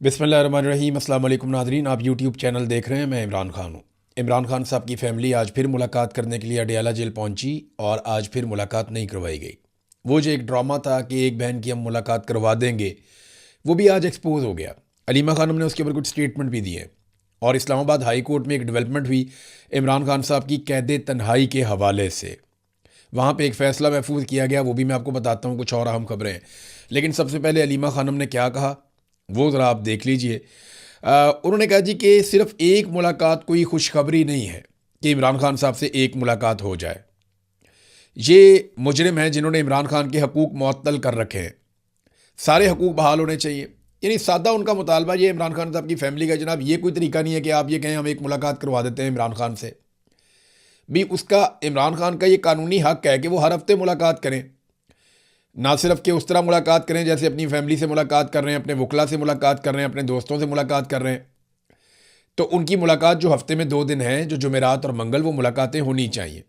बिस्मिल्लाहिर्रहमानिर्रहीम। अस्सलाम वालेकुम नाज़रीन, आप यूट्यूब चैनल देख रहे हैं। मैं इमरान खान हूँ। इमरान खान साहब की फ़ैमिली आज फिर मुलाकात करने के लिए अडयाला जेल पहुँची और आज फिर मुलाकात नहीं करवाई गई। वो जो एक ड्रामा था कि एक बहन की हम मुलाकात करवा देंगे, वो भी आज एक्सपोज हो गया। अलीमा खानम ने उसके ऊपर कुछ स्टेटमेंट भी दिए और इस्लामाबाद हाई कोर्ट में एक डेवलपमेंट हुई इमरान खान साहब की कैद तन्हाई के हवाले से। वहाँ पे एक फ़ैसला महफूज किया गया, वो भी मैं आपको बताता हूँ। कुछ और अहम खबरें, लेकिन सबसे पहले अलीमा खानम ने क्या कहा वो ज़रा आप देख लीजिए। उन्होंने कहा जी कि सिर्फ एक मुलाकात कोई खुशखबरी नहीं है कि इमरान खान साहब से एक मुलाकात हो जाए। ये मुजरिम हैं जिन्होंने इमरान खान के हकूक़ मुअत्तल कर रखे हैं। सारे हकूक़ बहाल होने चाहिए। यानी सादा उनका मुतालबा ये इमरान खान साहब की फ़ैमिली का, जनाब ये कोई तरीका नहीं है कि आप ये कहें हम एक मुलाकात करवा देते हैं इमरान खान से। भी उसका, इमरान खान का ये कानूनी हक़ है कि वो हर हफ्ते मुलाकात करें। ना सिर्फ कि उस तरह मुलाकात करें जैसे अपनी फैमिली से मुलाकात कर रहे हैं, अपने वकला से मुलाकात कर रहे हैं, अपने दोस्तों से मुलाकात कर रहे हैं। तो उनकी मुलाकात जो हफ्ते में 2 दिन है, जो जुमेरात और मंगल, वो मुलाकातें होनी चाहिए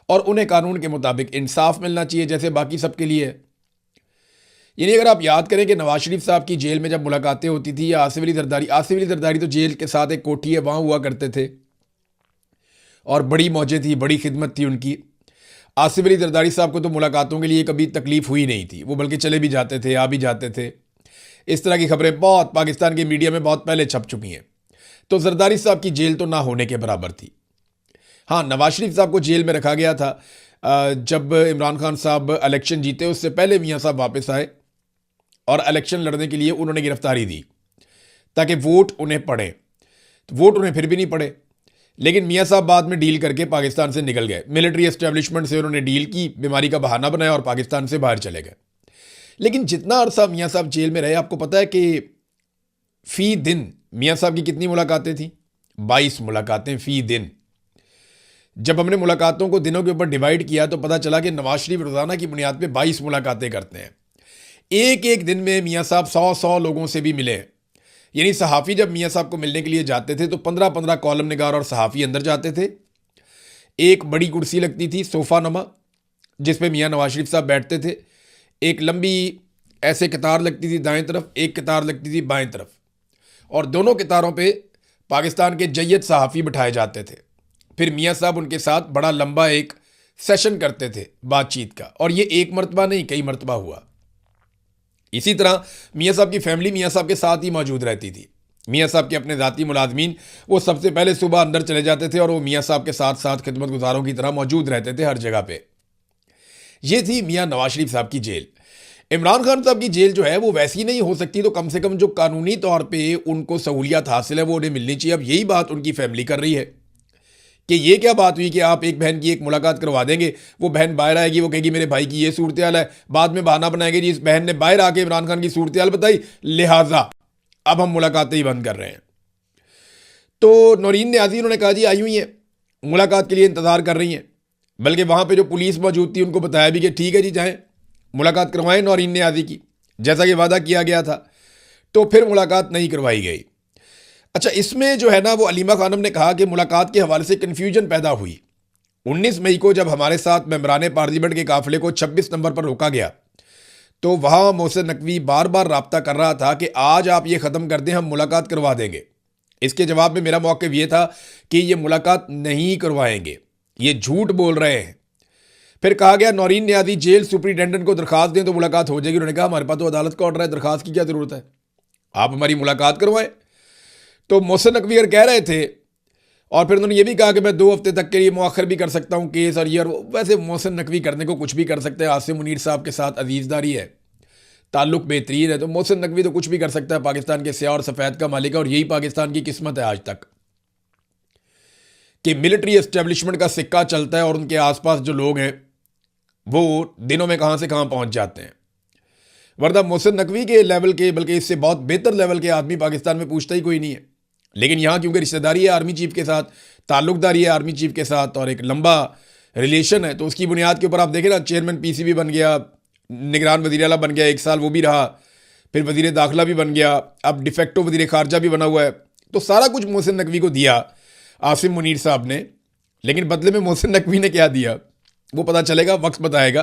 और उन्हें कानून के मुताबिक इंसाफ मिलना चाहिए जैसे बाकी सबके लिए है। यानी अगर आप याद करें कि नवाज शरीफ साहब की जेल में जब मुलाकातें होती थी, या आसिफ अली जरदारी तो जेल के साथ एक कोठी है वहाँ हुआ करते थे और बड़ी मौजें थी, बड़ी खिदमत थी उनकी। आसिफ अली जरदारी साहब को तो मुलाकातों के लिए कभी तकलीफ हुई नहीं थी, वो बल्कि चले भी जाते थे, आ भी जाते थे। इस तरह की खबरें बहुत पाकिस्तान के मीडिया में बहुत पहले छप चुकी हैं। तो जरदारी साहब की जेल तो ना होने के बराबर थी। हाँ, नवाज शरीफ साहब को जेल में रखा गया था जब इमरान खान साहब इलेक्शन जीते, उससे पहले मियाँ साहब वापस आए और इलेक्शन लड़ने के लिए उन्होंने गिरफ्तारी दी ताकि वोट उन्हें पड़े। तो वोट उन्हें फिर भी नहीं पड़े, लेकिन मियाँ साहब बाद में डील करके पाकिस्तान से निकल गए। मिलिट्री एस्टेब्लिशमेंट से उन्होंने डील की, बीमारी का बहाना बनाया और पाकिस्तान से बाहर चले गए। लेकिन जितना अरसा मियाँ साहब जेल में रहे, आपको पता है कि फ़ी दिन मियाँ साहब की कितनी मुलाकातें थी? 22 मुलाकातें फ़ी दिन। जब हमने मुलाकातों को दिनों के ऊपर डिवाइड किया तो पता चला कि नवाज शरीफ रोज़ाना की बुनियाद पर 22 मुलाकातें करते हैं। एक एक दिन में मियाँ साहब 100 लोगों से भी मिले हैं। यानी सहाफ़ी जब मियाँ साहब को मिलने के लिए जाते थे तो 15-15 कॉलम निगार और सहाफ़ी अंदर जाते थे। एक बड़ी कुर्सी लगती थी सोफ़ा नमा, जिस पे मियाँ नवाज शरीफ साहब बैठते थे। एक लंबी ऐसे कतार लगती थी दाएं तरफ, एक कतार लगती थी बाएं तरफ, और दोनों कतारों पे पाकिस्तान के जय्यद सहाफ़ी बिठाए जाते थे। फिर मियाँ साहब उनके साथ बड़ा लंबा एक सेशन करते थे बातचीत का, और ये एक मरतबा नहीं, कई मरतबा हुआ। इसी तरह मियाँ साहब की फैमिली मियाँ साहब के साथ ही मौजूद रहती थी। मियाँ साहब के अपने ज़ाती मुलाजमीन वो सबसे पहले सुबह अंदर चले जाते थे और वो मियाँ साहब के साथ साथ खिदमत गुजारों की तरह मौजूद रहते थे हर जगह पे। ये थी मियाँ नवाज शरीफ साहब की जेल। इमरान खान साहब की जेल जो है वो वैसी नहीं हो सकती, तो कम से कम जो कानूनी तौर पर उनको सहूलियत हासिल है वो उन्हें मिलनी चाहिए। अब यही बात उनकी फैमिली कर रही है कि ये क्या बात हुई कि आप एक बहन की एक मुलाकात करवा देंगे, वो बहन बाहर आएगी, वो कहेगी मेरे भाई की ये सूरत हाल है, बाद में बहाना बनाएगी जी इस बहन ने बाहर आके इमरान खान की सूरत हाल बताई, लिहाजा अब हम मुलाकातें ही बंद कर रहे हैं। तो नौरीन न्याजी उन्होंने कहा जी आई हुई हैं, मुलाकात के लिए इंतज़ार कर रही हैं। बल्कि वहाँ पर जो पुलिस मौजूद थी उनको बताया भी कि ठीक है जी जाएँ मुलाकात करवाएं नौरीन न्याजी की, जैसा कि वादा किया गया था। तो फिर मुलाकात नहीं करवाई गई। अच्छा, इसमें जो है ना वो अलीमा खानम ने कहा कि मुलाकात के हवाले से कन्फ्यूजन पैदा हुई। 19 मई को जब हमारे साथ मेंबरान पार्लियामेंट के काफिले को 26 नंबर पर रोका गया तो वहाँ मोहसिन नकवी बार बार राब्ता कर रहा था कि आज आप ये ख़त्म कर दें, हम मुलाकात करवा देंगे। इसके जवाब में मेरा मौक़िफ़ ये था कि ये मुलाकात नहीं करवाएंगे, ये झूठ बोल रहे हैं। फिर कहा गया नौरीन न्याजी जेल सुपरिटेंडेंट को दरख्वास्त दें तो मुलाकात हो जाएगी। उन्होंने कहा हमारे पास तो अदालत का ऑर्डर है, दरख्वास्त की क्या ज़रूरत है, आप हमारी मुलाकात करवाएं। तो मोहसिन नकवी अगर कह रहे थे, और फिर उन्होंने ये भी कहा कि मैं 2 हफ्ते तक के लिए मुअख्खर भी कर सकता हूँ केस और ये और वो। वैसे मोहसिन नकवी करने को कुछ भी कर सकते हैं, आसिम मुनीर साहब के साथ अजीज़दारी है, ताल्लुक़ बेहतरीन है, तो मोहसिन नकवी तो कुछ भी कर सकता है। पाकिस्तान के स्याह और सफ़ेद का मालिक है, और यही पाकिस्तान की किस्मत है आज तक कि मिलिट्री एस्टेब्लिशमेंट का सिक्का चलता है और उनके आसपास जो लोग हैं वो दिनों में कहाँ से कहाँ पहुँच जाते हैं। वरना मोहसिन नकवी के लेवल के, बल्कि इससे बहुत बेहतर लेवल के आदमी पाकिस्तान में पूछता ही कोई नहीं है। लेकिन यहाँ क्योंकि रिश्तेदारी है आर्मी चीफ के साथ, ताल्लुकदारी है आर्मी चीफ के साथ, और एक लंबा रिलेशन है, तो उसकी बुनियाद के ऊपर आप देखें ना, चेयरमैन पीसीबी बन गया, निगरान वज़ीर आला बन गया, 1 साल वो भी रहा, फिर वज़ीर दाखिला भी बन गया, अब डिफेक्टो वज़ीर खारजा भी बना हुआ है। तो सारा कुछ मोहसिन नकवी को दिया आसिम मुनीर साहब ने, लेकिन बदले में मोहसिन नकवी ने क्या दिया वो पता चलेगा, वक्त बताएगा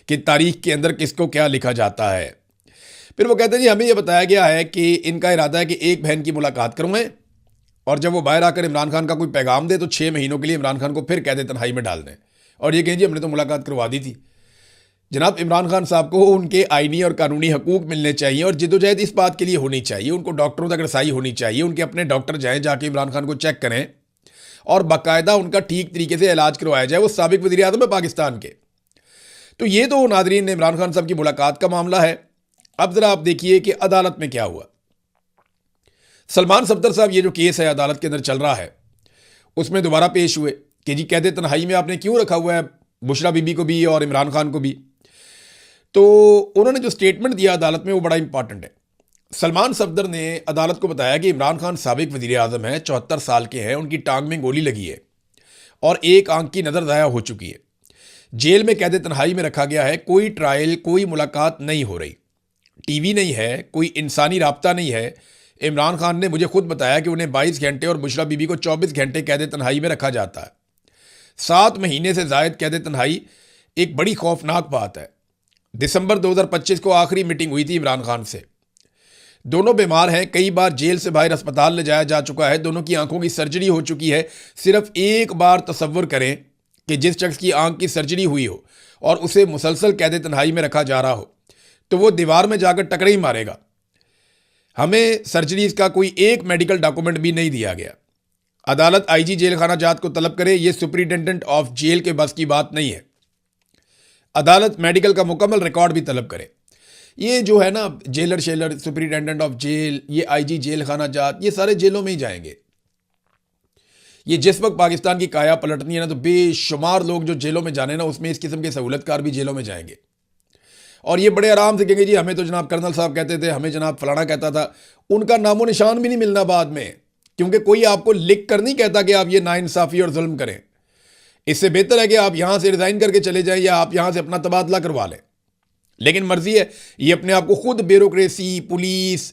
कि तारीख के अंदर किसको क्या लिखा जाता है। फिर वो कहते हैं जी हमें ये बताया गया है कि इनका इरादा है कि एक बहन की मुलाकात करूँगा और जब वो बाहर आकर इमरान खान का कोई पैगाम दे तो 6 महीनों के लिए इमरान खान को फिर कैद तन्हाई में डाल दें और ये कहें जी हमने तो मुलाकात करवा दी थी। जनाब इमरान खान साहब को उनके आईनी और कानूनी हकूक मिलने चाहिए और जिद्दोजहद इस बात के लिए होनी चाहिए, उनको डॉक्टरों तक रसाई होनी चाहिए, उनके अपने डॉक्टर जाएँ जाके इमरान खान को चेक करें और बाकायदा उनका ठीक तरीके से इलाज करवाया जाए। वो साबिक वज़ीर आज़म है पाकिस्तान के। तो ये तो नाज़रीन इमरान खान साहब की मुलाकात का मामला है। अब ज़रा आप देखिए कि अदालत में क्या हुआ। सलमान सफदर साहब ये जो केस है अदालत के अंदर चल रहा है उसमें दोबारा पेश हुए कि जी कैद तन्हाई में आपने क्यों रखा हुआ है बुशरा बीबी को भी और इमरान खान को भी। तो उन्होंने जो स्टेटमेंट दिया अदालत में वो बड़ा इंपॉर्टेंट है। सलमान सफदर ने अदालत को बताया कि इमरान खान साबिक वज़ीर आज़म है, 74 साल के हैं, उनकी टांग में गोली लगी है और एक आंख की नज़र ज़ाया हो चुकी है। जेल में कैद तन्हाई में रखा गया है, कोई ट्रायल कोई मुलाकात नहीं हो रही, टीवी नहीं है, कोई इंसानी राब्ता नहीं है। इमरान खान ने मुझे खुद बताया कि उन्हें 22 घंटे और बुशरा बीबी को 24 घंटे कैद तन्हाई में रखा जाता है। 7 महीने से ज़ायद कैद तन्हाई एक बड़ी खौफनाक बात है। दिसंबर 2025 को आखिरी मीटिंग हुई थी इमरान खान से। दोनों बीमार हैं, कई बार जेल से बाहर अस्पताल ले जाया जा चुका है, दोनों की आंखों की सर्जरी हो चुकी है। सिर्फ एक बार तसव्वुर करें कि जिस शख्स की आंख की सर्जरी हुई हो और उसे मुसलसल कैद तन्हाई में रखा जा रहा हो तो वो दीवार में जाकर टकरे ही मारेगा। हमें सर्जरीज का कोई एक मेडिकल डॉक्यूमेंट भी नहीं दिया गया। अदालत आईजी जेल खाना जात को तलब करे, ये सुपरिटेंडेंट ऑफ जेल के बस की बात नहीं है। अदालत मेडिकल का मुकम्मल रिकॉर्ड भी तलब करे। ये जो है ना जेलर शेलर, सुपरिटेंडेंट ऑफ जेल, ये आईजी जेल खाना जात, ये सारे जेलों में ही जाएंगे। ये जिस वक्त पाकिस्तान की काया पलटनी है ना तो बेशुमार लोग जो जेलों में जाने ना उसमें इस किस्म के सहूलतकार भी जेलों में जाएंगे और ये बड़े आराम से कहेंगे जी हमें तो जनाब कर्नल साहब कहते थे, हमें जनाब फलाना कहता था। उनका नामो निशान भी नहीं मिलना बाद में, क्योंकि कोई आपको लिख कर नहीं कहता कि आप ये नाइंसाफ़ी और जुल्म करें। इससे बेहतर है कि आप यहां से रिज़ाइन करके चले जाएं या आप यहां से अपना तबादला करवा लें। लेकिन मर्जी है, ये अपने आप को खुद ब्यूरोक्रेसी, पुलिस,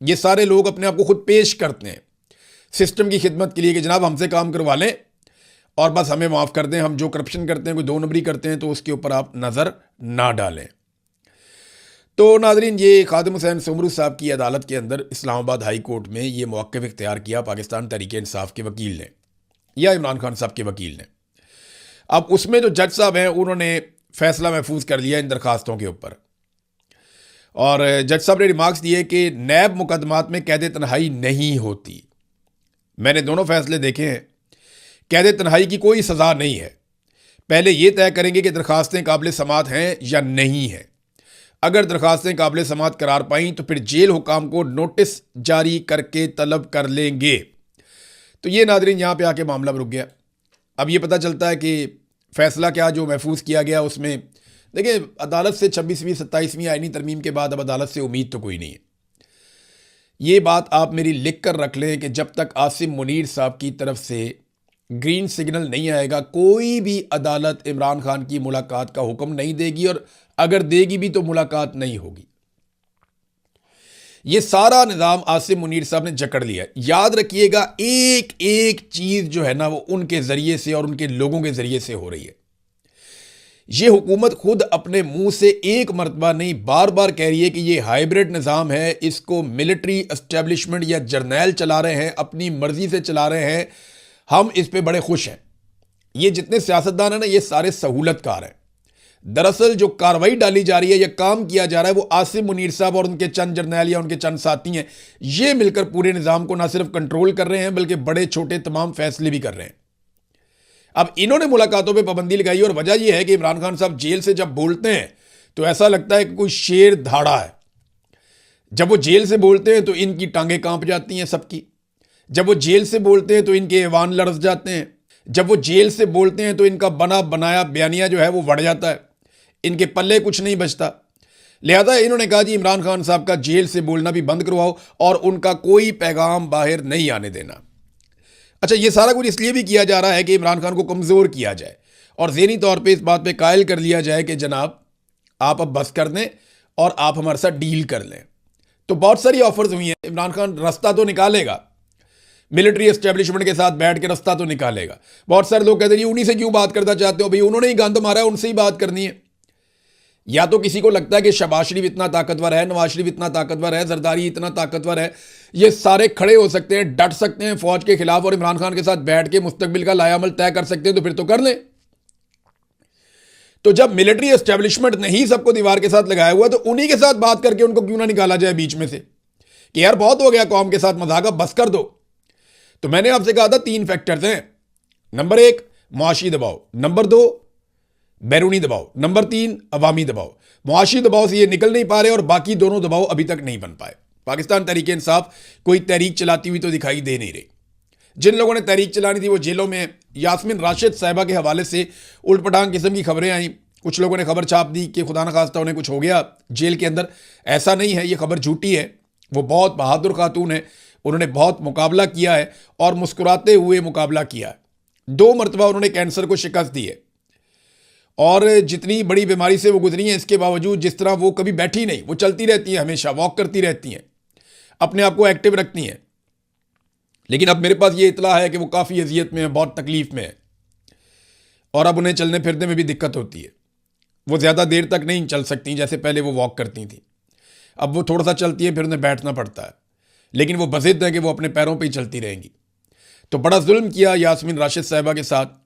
ये सारे लोग अपने आप को खुद पेश करते हैं सिस्टम की खिदमत के लिए कि जनाब हमसे काम करवा लें और बस हमें माफ़ कर दें, हम जो करप्शन करते हैं, कोई 2 नंबरी करते हैं तो उसके ऊपर आप नज़र ना डालें। तो नाजरीन ये खादिम हुसैन सुमरू साहब की अदालत के अंदर इस्लामाबाद हाई कोर्ट में ये मौक़िफ़ इख्तियार किया पाकिस्तान तहरीक इंसाफ के वकील ने या इमरान खान साहब के वकील ने। अब उसमें जो जज साहब हैं उन्होंने फ़ैसला महफूज कर लिया इन दरखास्तों के ऊपर और जज साहब ने रिमार्क्स दिए कि नैब मुकदमात में कैद तन्हाई नहीं होती। मैंने दोनों फैसले देखे हैं, कैद तन्हाई की कोई सज़ा नहीं है। पहले ये तय करेंगे कि दरखास्तें काबिल समात हैं या नहीं हैं। अगर दरखास्तें काबिल समात करार पाई तो फिर जेल हुकाम को नोटिस जारी करके तलब कर लेंगे। तो ये नाज़रीन यहाँ पे आके मामला रुक गया। अब ये पता चलता है कि फ़ैसला क्या जो महफूज किया गया उसमें देखिए अदालत से 26वीं 27वीं आईनी तरमीम के बाद अब अदालत से उम्मीद तो कोई नहीं है। ये बात आप मेरी लिख कर रख लें कि जब तक आसिम मुनीर साहब की तरफ से ग्रीन सिग्नल नहीं आएगा कोई भी अदालत इमरान खान की मुलाकात का हुक्म नहीं देगी और अगर देगी भी तो मुलाकात नहीं होगी। ये सारा निज़ाम आसिम मुनीर साहब ने जकड़ लिया। याद रखिएगा एक एक चीज़ जो है ना वो उनके ज़रिए से और उनके लोगों के ज़रिए से हो रही है। ये हुकूमत खुद अपने मुंह से एक मरतबा नहीं बार बार कह रही है कि ये हाइब्रिड निज़ाम है, इसको मिलिट्री एस्टेब्लिशमेंट या जर्नैल चला रहे हैं, अपनी मर्जी से चला रहे हैं, हम इस पे बड़े खुश हैं। ये जितने सियासतदान हैं ना ये सारे सहूलतकार हैं। दरअसल जो कार्रवाई डाली जा रही है या काम किया जा रहा है वो आसिम मुनीर साहब और उनके चंद जर्नैल या उनके चंद साथी हैं। ये मिलकर पूरे निज़ाम को ना सिर्फ कंट्रोल कर रहे हैं बल्कि बड़े छोटे तमाम फैसले भी कर रहे हैं। अब इन्होंने मुलाकातों पे पाबंदी लगाई और वजह यह है कि इमरान खान साहब जेल से जब बोलते हैं तो ऐसा लगता है कि कोई शेर धाड़ा है। जब वो जेल से बोलते हैं तो इनकी टांगें कांप जाती हैं सबकी। जब वो जेल से बोलते हैं तो इनके ऐवान लरस जाते हैं। जब वो जेल से बोलते हैं तो इनका बना बनाया बयानिया जो है वो बढ़ जाता है, इनके पल्ले कुछ नहीं बचता। लिहाजा इन्होंने कहा जी इमरान खान साहब का जेल से बोलना भी बंद करवाओ और उनका कोई पैगाम बाहर नहीं आने देना। अच्छा, ये सारा कुछ इसलिए भी किया जा रहा है कि इमरान खान को कमज़ोर किया जाए और ज़हनी तौर पे इस बात पे कायल कर लिया जाए कि जनाब आप अब बस कर दें और आप हमारे साथ डील कर लें। तो बहुत सारी ऑफर्स हुई हैं। इमरान खान रास्ता तो निकालेगा, मिलिट्री एस्टेब्लिशमेंट के साथ बैठ के रास्ता तो निकालेगा। बहुत सारे लोग कहते हैं उन्हीं से क्यों बात करना चाहते हो, भाई उन्होंने ही गंद मारा है, उनसे ही बात करनी है। या तो किसी को लगता है कि शहबाज शरीफ इतना ताकतवर है, नवाज शरीफ इतना ताकतवर है, जरदारी इतना ताकतवर है, ये सारे खड़े हो सकते हैं, डट सकते हैं फौज के खिलाफ और इमरान खान के साथ बैठ के मुस्तकबिल का लायामल तय कर सकते हैं, तो फिर तो कर लें। तो जब मिलिट्री एस्टेब्लिशमेंट ने ही सबको दीवार के साथ लगाया हुआ, तो उन्हीं के साथ बात करके उनको क्यों ना निकाला जाए बीच में से कि यार बहुत हो गया कौम के साथ मजाक, अब बस कर दो। तो मैंने आपसे कहा था 3 फैक्टर्स हैं। नंबर 1 मुआशी दबाव, नंबर 2 बैरूनी दबाव, नंबर 3 अवामी दबाव। मुआशी दबाव से ये निकल नहीं पा रहे और बाकी दोनों दबाव अभी तक नहीं बन पाए। पाकिस्तान तहरीक इंसाफ कोई तहरीक चलाती हुई तो दिखाई दे नहीं रही। जिन लोगों ने तहरीक चलानी थी वो जेलों में हैं। यास्मीन राशिद साहिबा के हवाले से उल्टपटांग किस्म की खबरें आई। कुछ लोगों ने खबर छाप दी कि खुदा न खास्ता उन्हें कुछ हो गया जेल के अंदर। ऐसा नहीं है, ये खबर झूठी है। वो बहुत बहादुर खातून है, उन्होंने बहुत मुकाबला किया है और मुस्कुराते हुए मुकाबला किया है। 2 मरतबा उन्होंने कैंसर को शिकस्त दी है और जितनी बड़ी बीमारी से वो गुजरी हैं, इसके बावजूद जिस तरह वो कभी बैठी नहीं, वो चलती रहती हैं, हमेशा वॉक करती रहती हैं, अपने आप को एक्टिव रखती हैं। लेकिन अब मेरे पास ये इतला है कि वो काफ़ी अजियत में है, बहुत तकलीफ में है और अब उन्हें चलने फिरने में भी दिक्कत होती है। वो ज़्यादा देर तक नहीं चल सकती जैसे पहले वो वॉक करती थी। अब वो थोड़ा सा चलती है, फिर उन्हें बैठना पड़ता है, लेकिन वो बज़िद है कि वो अपने पैरों पर ही चलती रहेंगी। तो बड़ा जुल्म किया यास्मीन राशिद साहिबा के साथ।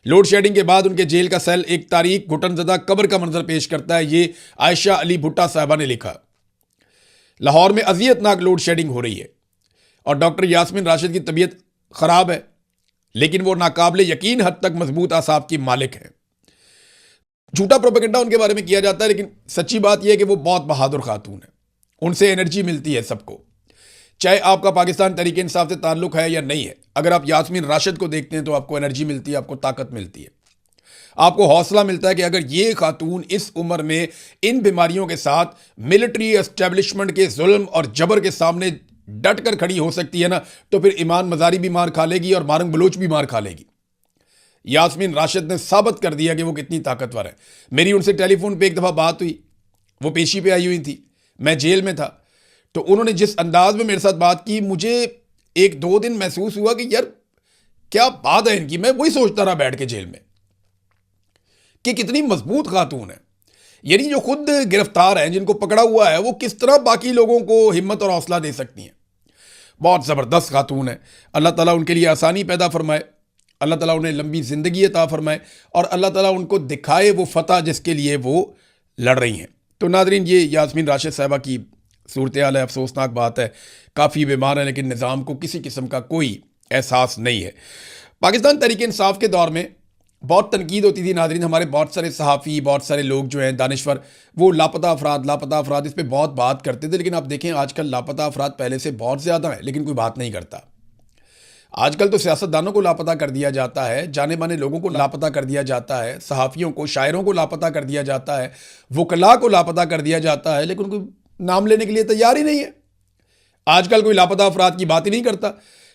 लोड शेडिंग के बाद उनके जेल का सेल एक तारीख घुटनज़दा कब्र का मंजर पेश करता है। ये आयशा अली भुट्टा साहिबा ने लिखा। लाहौर में अजियतनाक लोड शेडिंग हो रही है और डॉक्टर यास्मीन राशिद की तबीयत ख़राब है, लेकिन वो नाकाबिले यकीन हद तक मजबूत आसाब की मालिक हैं। झूठा प्रोपेगेंडा उनके बारे में किया जाता है, लेकिन सच्ची बात यह है कि वो बहुत बहादुर खातून है। उनसे एनर्जी मिलती है सबको, चाहे आपका पाकिस्तान तहरीक इंसाफ से ताल्लुक़ है या नहीं है। अगर आप यास्मीन राशिद को देखते हैं तो आपको एनर्जी मिलती है, आपको ताकत मिलती है, आपको हौसला मिलता है कि अगर ये खातून इस उम्र में इन बीमारियों के साथ मिलिट्री एस्टेब्लिशमेंट के जुल्म और जबर के सामने डट कर खड़ी हो सकती है ना, तो फिर ईमान मजारी भी मार खा लेगी और मारंग बलोच भी मार खा लेगी। यास्मीन राशिद ने साबित कर दिया कि वो कितनी ताकतवर है। मेरी उनसे टेलीफोन पे एक दफ़ा बात हुई, वो पेशी पे आई हुई थी, मैं जेल में था। तो उन्होंने जिस अंदाज में मेरे साथ बात की, मुझे 1-2 दिन महसूस हुआ कि यार क्या बात है इनकी। मैं वही सोचता रहा बैठ के जेल में कि कितनी मजबूत खातून है। यानी जो खुद गिरफ्तार हैं, जिनको पकड़ा हुआ है, वो किस तरह बाकी लोगों को हिम्मत और हौसला दे सकती हैं। बहुत ज़बरदस्त खातून है। अल्लाह ताला उनके लिए आसानी पैदा फरमाए, अल्लाह ताला उन्हें लंबी ज़िंदगी अता फरमाए और अल्लाह ताला उनको दिखाए वो फ़तह जिसके लिए वो लड़ रही हैं। तो नाज़रीन, ये यास्मीन राशिद साहिबा की सूरत हाल है। अफसोसनाक बात है, काफ़ी बीमार है, लेकिन निज़ाम को किसी किस्म का कोई एहसास नहीं है। पाकिस्तान तहरीक इंसाफ के दौर में बहुत तनकीद होती थी नाज़रीन। हमारे बहुत सारे सहाफ़ी, बहुत सारे लोग जो हैं दानिश्वर, वो लापता अफराद इस पर बहुत बात करते थे। लेकिन आप देखें आजकल लापता अफराद पहले से बहुत ज़्यादा हैं, लेकिन कोई बात नहीं करता। आजकल तो सियासतदानों को लापता कर दिया जाता है, जाने माने लोगों को लापता कर दिया जाता है, सहाफ़ियों को, शायरों को लापता कर दिया जाता है, वकला को लापता कर दिया जाता है, लेकिन कोई नाम लेने के लिए तैयार ही नहीं है। आजकल कोई लापता अफराद की बात ही नहीं करता।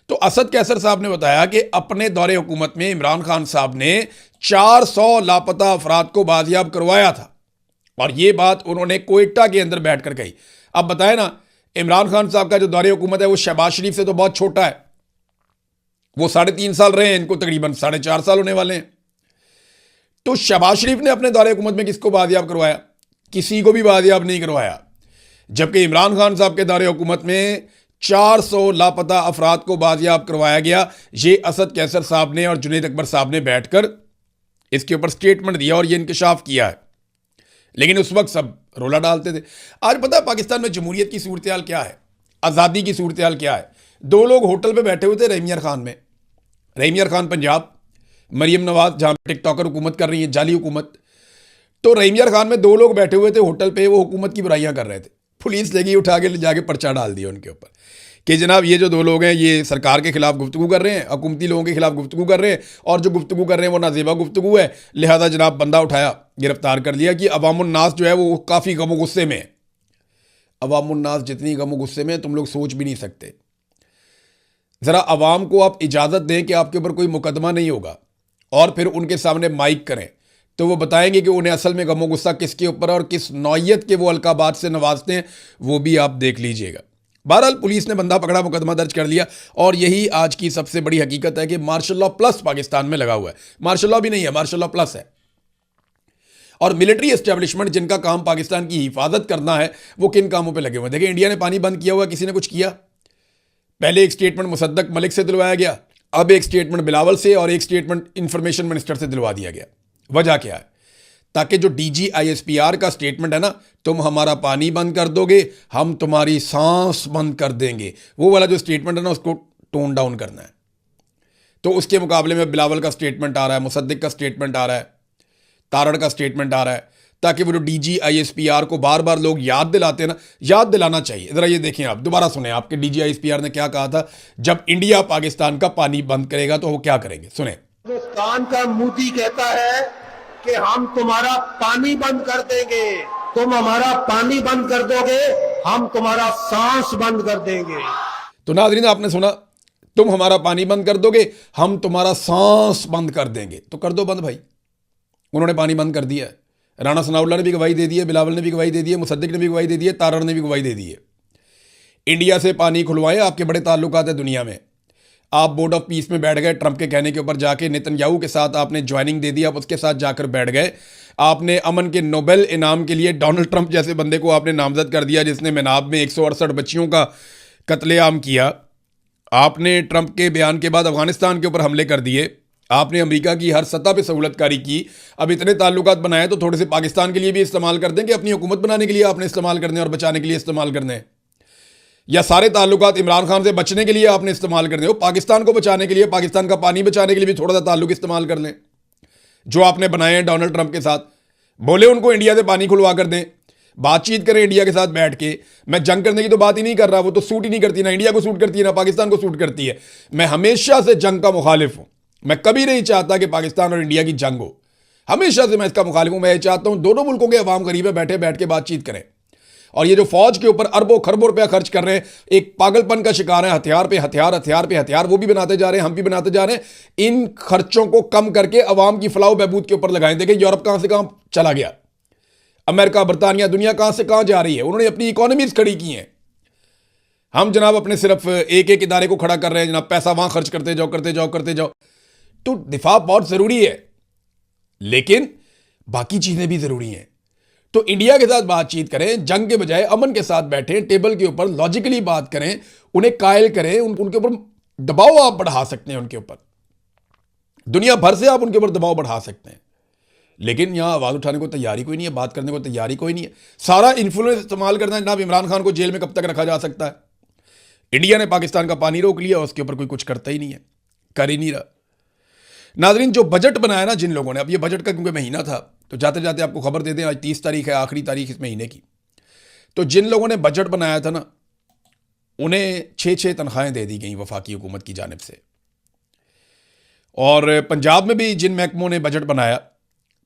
तो असद कैसर साहब ने बताया कि अपने दौरे हुकूमत में इमरान खान साहब ने 400 लापता अफराद को बाजियाब करवाया था और ये बात उन्होंने कोयटा के अंदर बैठकर कही। अब बताएं ना, इमरान खान साहब का जो दौरे हुकूमत है वो शहबाज शरीफ से तो बहुत छोटा है। वो 3.5 साल रहे हैं, इनको तकरीबन 4.5 साल होने वाले हैं। तो शहबाज शरीफ ने अपने दौरे हुकूमत में किसको बाजियाब करवाया? किसी को भी बाजियाब नहीं करवाया। जबकि इमरान खान साहब के दौरे हुकूमत में 400 लापता अफराद को बाजियाब करवाया गया। ये असद कैसर साहब ने और जुनैद अकबर साहब ने बैठकर इसके ऊपर स्टेटमेंट दिया और ये इंकशाफ किया है। लेकिन उस वक्त सब रोला डालते थे। आज पता है पाकिस्तान में जमहूरियत की सूरत हाल क्या है, आज़ादी की सूरत हाल क्या है? 2 लोग होटल पे बैठे हुए थे रहीम खान में, रहीम खान पंजाब, मरियम नवाज जहाँ टिकटॉकर हुकूमत कर रही है, जाली हुकूमत। तो रहीम खान में 2 लोग बैठे हुए थे होटल पे, वो हुकूमत की बुराइयां कर रहे थे। पुलिस लेगी उठा के ले जाके पर्चा डाल दिया उनके ऊपर कि जनाब ये जो 2 लोग हैं ये सरकार के खिलाफ गुफ्तगू कर रहे हैं, हुकूमती लोगों के खिलाफ गुफ्तगू कर रहे हैं और जो गुफ्तगू कर रहे हैं वो नाजेबा गुफ्तगू है, लिहाजा जनाब बंदा उठाया, गिरफ्तार कर लिया। कि अवामुन्नास जो है वो काफ़ी गमो गुस्से में है। अवामुन्नास जितनी गमो गुस्से में तुम लोग सोच भी नहीं सकते। ज़रा अवाम को आप इजाज़त दें कि आपके ऊपर कोई मुकदमा नहीं होगा और फिर उनके सामने माइक करें तो वो बताएंगे कि उन्हें असल में गमो गुस्सा किसके ऊपर है और किस नौइयत के वो अलकाबात से नवाजते हैं, वो भी आप देख लीजिएगा। बहरहाल पुलिस ने बंदा पकड़ा, मुकदमा दर्ज कर लिया और यही आज की सबसे बड़ी हकीकत है कि मार्शल लॉ प्लस पाकिस्तान में लगा हुआ है। मार्शल लॉ भी नहीं है, मार्शल लॉ प्लस है। और मिलिट्री एस्टेब्लिशमेंट जिनका काम पाकिस्तान की हिफाजत करना है वो किन कामों पे लगे हुए हैं। देखिए, इंडिया ने पानी बंद किया हुआ, किसी ने कुछ किया? पहले एक स्टेटमेंट मुसद्दक मलिक से दिलवाया गया, अब एक स्टेटमेंट बिलावल से और एक स्टेटमेंट इंफॉर्मेशन मिनिस्टर से दिलवा दिया गया। वजह क्या है? ताकि जो DGISPR का स्टेटमेंट है ना, तुम हमारा पानी बंद कर दोगे, हम तुम्हारी सांस बंद कर देंगे, वो वाला जो स्टेटमेंट है ना, उसको टोन डाउन करना है। तो उसके मुकाबले में बिलावल का स्टेटमेंट आ रहा है, मुसद्दिक का स्टेटमेंट आ रहा है, तारड़ का स्टेटमेंट आ रहा है, ताकि वो जो DGISPR को बार बार लोग याद दिलाते हैं ना, याद दिलाना चाहिए। जरा ये देखें, आप दोबारा सुने, आपके DGISPR ने क्या कहा था, जब इंडिया पाकिस्तान का पानी बंद करेगा तो वो क्या करेंगे, सुने। हिंदुस्तान का मोदी कहता है कि हम तुम्हारा पानी बंद कर देंगे, तुम हमारा पानी बंद कर दोगे, हम तुम्हारा सांस बंद कर देंगे। तो नाज़रीन, आपने सुना, तुम हमारा पानी बंद कर दोगे, हम तुम्हारा सांस बंद कर देंगे। तो कर दो बंद भाई। उन्होंने पानी बंद कर दिया है। राणा सनाउल्लाह ने भी गवाही दे दी है, बिलावल ने भी गवाही दे दी है, मुसद्दिक ने भी गवाही दे दी है, तारड़ ने भी गवाही दे दी है। इंडिया से पानी खुलवाएं, आपके बड़े ताल्लुकात है दुनिया में। आप बोर्ड ऑफ पीस में बैठ गए, ट्रंप के कहने के ऊपर जाके नेतन्याहू के साथ आपने ज्वाइनिंग दे दी, आप उसके साथ जाकर बैठ गए। आपने अमन के नोबेल इनाम के लिए डोनाल्ड ट्रंप जैसे बंदे को आपने नामजद कर दिया, जिसने मेनाब में 168 बच्चियों का कत्लेआम किया। आपने ट्रंप के बयान के बाद अफगानिस्तान के ऊपर हमले कर दिए। आपने अमेरिका की हर सतह पे सहूलतकारी की। अब इतने ताल्लुकात बनाए तो थोड़े से पाकिस्तान के लिए भी इस्तेमाल कर दें कि अपनी हुकूमत बनाने के लिए आपने इस्तेमाल करने और बचाने के लिए इस्तेमाल करने, या सारे ताल्लुकात इमरान खान से बचने के लिए आपने इस्तेमाल करने हो, पाकिस्तान को बचाने के लिए, पाकिस्तान का पानी बचाने के लिए भी थोड़ा सा ताल्लुक इस्तेमाल कर लें। जो आपने बनाए हैं डोनाल्ड ट्रंप के साथ, बोले उनको इंडिया से पानी खुलवा कर दें, बातचीत करें इंडिया के साथ बैठ के। मैं जंग करने की तो बात ही नहीं कर रहा, वो तो सूट ही नहीं करती, ना इंडिया को सूट करती है ना पाकिस्तान को सूट करती है। मैं हमेशा से जंग का मुखालिफ हूं। मैं कभी नहीं चाहता कि पाकिस्तान और इंडिया की जंग हो, हमेशा से मैं इसका मुखालिफ हूं। मैं चाहता हूं दोनों मुल्कों के अवाम करीब बैठ के बातचीत करें। और ये जो फौज के ऊपर अरबों खरबों रुपया खर्च कर रहे हैं, एक पागलपन का शिकार है, हथियार पे हथियार, हथियार पे हथियार, वो भी बनाते जा रहे हैं, हम भी बनाते जा रहे हैं। इन खर्चों को कम करके अवाम की फलाह बहबूद के ऊपर लगाएं। देखें यूरोप कहां से कहां चला गया, अमेरिका, बरतानिया, दुनिया कहां से कहां जा रही है। उन्होंने अपनी इकोनॉमीज खड़ी की हैं। हम जनाब अपने सिर्फ एक एक इदारे को खड़ा कर रहे हैं जनाब, पैसा वहां खर्च करते जाओ करते जाओ करते जाओ। तो दिफा बहुत जरूरी है, लेकिन बाकी चीजें भी जरूरी हैं। तो इंडिया के साथ बातचीत करें, जंग के बजाय अमन के साथ बैठें, टेबल के ऊपर लॉजिकली बात करें, उन्हें कायल करें, उनके ऊपर दबाव आप बढ़ा सकते हैं, उनके ऊपर दुनिया भर से आप उनके ऊपर दबाव बढ़ा सकते हैं। लेकिन यहां आवाज उठाने को तैयारी कोई नहीं है, बात करने को तैयारी कोई नहीं है। सारा इन्फ्लुएंस इस्तेमाल करना है जनाब। इमरान खान को जेल में कब तक रखा जा सकता है? इंडिया ने पाकिस्तान का पानी रोक लिया, उसके ऊपर कोई कुछ करता ही नहीं है, कर ही नहीं रहा। नाजरीन, जो बजट बनाया ना जिन लोगों ने, अब ये बजट का क्योंकि महीना था तो जाते जाते आपको खबर दे दें, आज 30 तारीख है, आखिरी तारीख इस महीने की। तो जिन लोगों ने बजट बनाया था ना, उन्हें 6-6 तनख्वाहें दे दी गई वफाकी हुकूमत की जानिब से। और पंजाब में भी जिन महकमों ने बजट बनाया,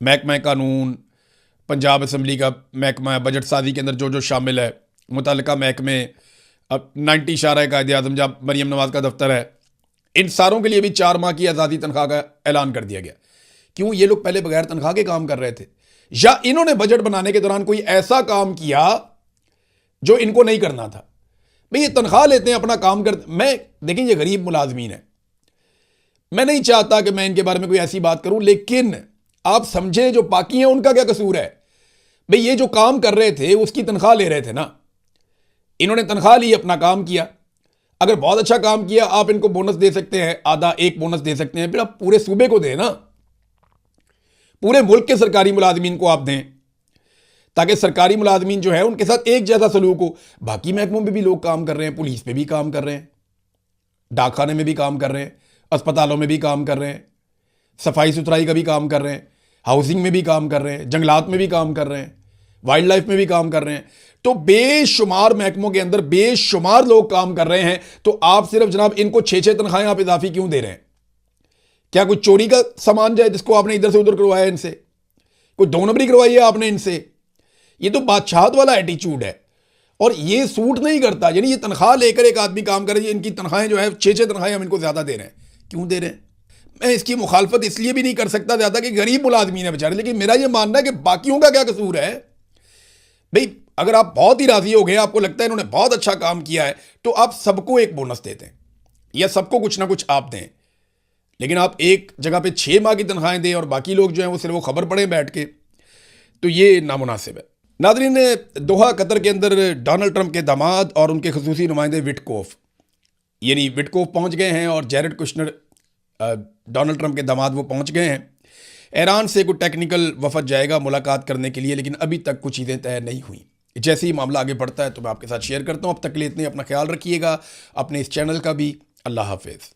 महकमा कानून, पंजाब असम्बली का महकमा, बजट साजी के अंदर जो जो शामिल है, मुतल्लिका महकमे, अब 90 इशारा कायदे आज़म जहाँ मरीम नवाज का दफ्तर है, इन सारों के लिए भी 4 माह की आज़ादी तनख्वाह का ऐलान कर दिया गया। क्यों? ये लोग पहले बगैर तनख्वाह के काम कर रहे थे, या इन्होंने बजट बनाने के दौरान कोई ऐसा काम किया जो इनको नहीं करना था? भाई ये तनख्वाह लेते हैं, अपना काम करते। मैं देखें, ये गरीब मुलाजमीन है, मैं नहीं चाहता कि मैं इनके बारे में कोई ऐसी बात करूं, लेकिन आप समझे जो बाकी हैं उनका क्या कसूर है? भाई ये जो काम कर रहे थे उसकी तनख्वाह ले रहे थे ना, इन्होंने तनख्वाह ली, अपना काम किया। अगर बहुत अच्छा काम किया, आप इनको बोनस दे सकते हैं, आधा एक बोनस दे सकते हैं, फिर आप पूरे सूबे को दें ना, पूरे मुल्क के सरकारी मुलाजमीन को आप दें, ताकि सरकारी मुलाजमीन जो है उनके साथ एक जैसा सलूक हो। बाकी महकमों में भी लोग काम कर रहे हैं, पुलिस में भी काम कर रहे हैं, डाकखाने में भी काम कर रहे हैं, अस्पतालों में भी काम कर रहे हैं, सफाई सुथराई का भी काम कर रहे हैं, हाउसिंग में भी काम कर रहे हैं, जंगलात में भी काम कर रहे हैं, वाइल्ड लाइफ में भी काम कर रहे हैं। तो बेशुमार महकमों के अंदर बेशुमार लोग काम कर रहे हैं। तो आप सिर्फ जनाब इनको 6-6 तनख्वाहें आप इजाफी क्यों दे रहे हैं? क्या कोई चोरी का सामान जाए जिसको आपने इधर से उधर करवाया इनसे? कोई 2 नंबरी करवाई है आपने इनसे? ये तो बादशाहत वाला एटीट्यूड है और ये सूट नहीं करता। यानी ये तनख्वाह लेकर एक आदमी काम करे, इनकी तनख्वाहें जो है 6-6 तनख्वाहें हम इनको ज्यादा दे रहे हैं। क्यों दे रहे हैं? मैं इसकी मुखालफत इसलिए भी नहीं कर सकता ज्यादा कि गरीब मुलाजमीन है बेचारे, लेकिन मेरा ये मानना है कि बाकियों का क्या कसूर है? भाई अगर आप बहुत ही राजी हो गए, आपको लगता है इन्होंने बहुत अच्छा काम किया है, तो आप सबको एक बोनस देते हैं या सबको कुछ ना कुछ आप दें। लेकिन आप एक जगह पे 6 माह की तनख्वाहें दें और बाकी लोग जो हैं वो सिर्फ वो खबर पढ़े बैठ के। तो ये नामुनासिब है। नाज़रीन, दोहा कतर के अंदर डोनाल्ड ट्रंप के दामाद और उनके खसूसी नुमाइंदे विटकोफ यानी विटकोफ पहुंच गए हैं और जैरेड कुशनर डोनाल्ड ट्रंप के दामाद वो पहुंच गए हैं। ईरान से कोई टेक्निकल वफद जाएगा मुलाकात करने के लिए, लेकिन अभी तक कुछ चीज़ें तय नहीं हुई। जैसे ही मामला आगे बढ़ता है तो मैं आपके साथ शेयर करता हूँ। अब तक के लिए इतने, अपना ख्याल रखिएगा, अपने इस चैनल का भी। अल्लाह हाफिज़।